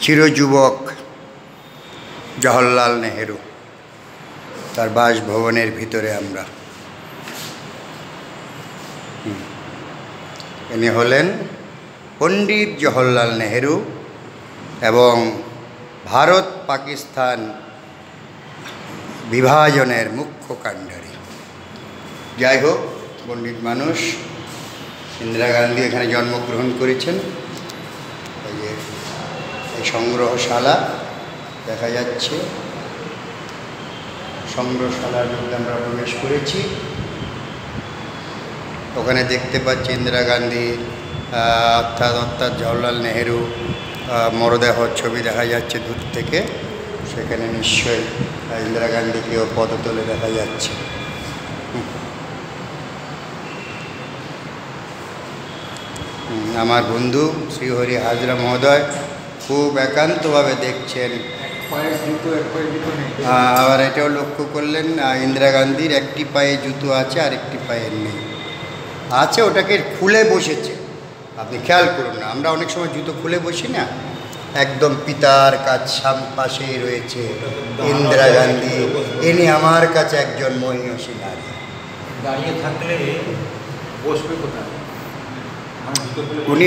চিরযুবক জওহরলাল নেহেরু তার বাসভবনের ভিতরে আমরা। ইনি হলেন পণ্ডিত জওহরলাল নেহেরু এবং ভারত পাকিস্তান বিভাজনের মুখ্য কাণ্ডারী। যাই হোক, পণ্ডিত মানুষ। ইন্দিরা গান্ধী এখানে জন্মগ্রহণ করেছেন। এই সংগ্রহশালা দেখা যাচ্ছে, সংগ্রহশালার মধ্যে আমরা প্রবেশ করেছি। ওখানে দেখতে পাচ্ছি ইন্দিরা গান্ধী অর্থাৎ জওহরলাল নেহেরু মরদেহ ছবি দেখা যাচ্ছে দূর থেকে। সেখানে নিশ্চয়ই ইন্দিরা গান্ধীকেও পদতলে দেখা যাচ্ছে। আমার বন্ধু শ্রীহরি হাজরা মহোদয় খুব একান্তভাবে দেখছেন। আবার এটাও লক্ষ্য করলেন ইন্দিরা গান্ধীর একটি পায়ে জুতো আছে আর একটি পায়ে নেই। আছে, ওটাকে খুলে বসেছে। আপনি খেয়াল করুন না, আমরা অনেক সময় জুতো খুলে বসি না, একদম পিতার কাছ পাশেই রয়েছে ইন্দিরা গান্ধী। ইনি আমার কাছে একজন মহিষী নারী। দাঁড়িয়ে থাকলে বসবে কোথায়? উনি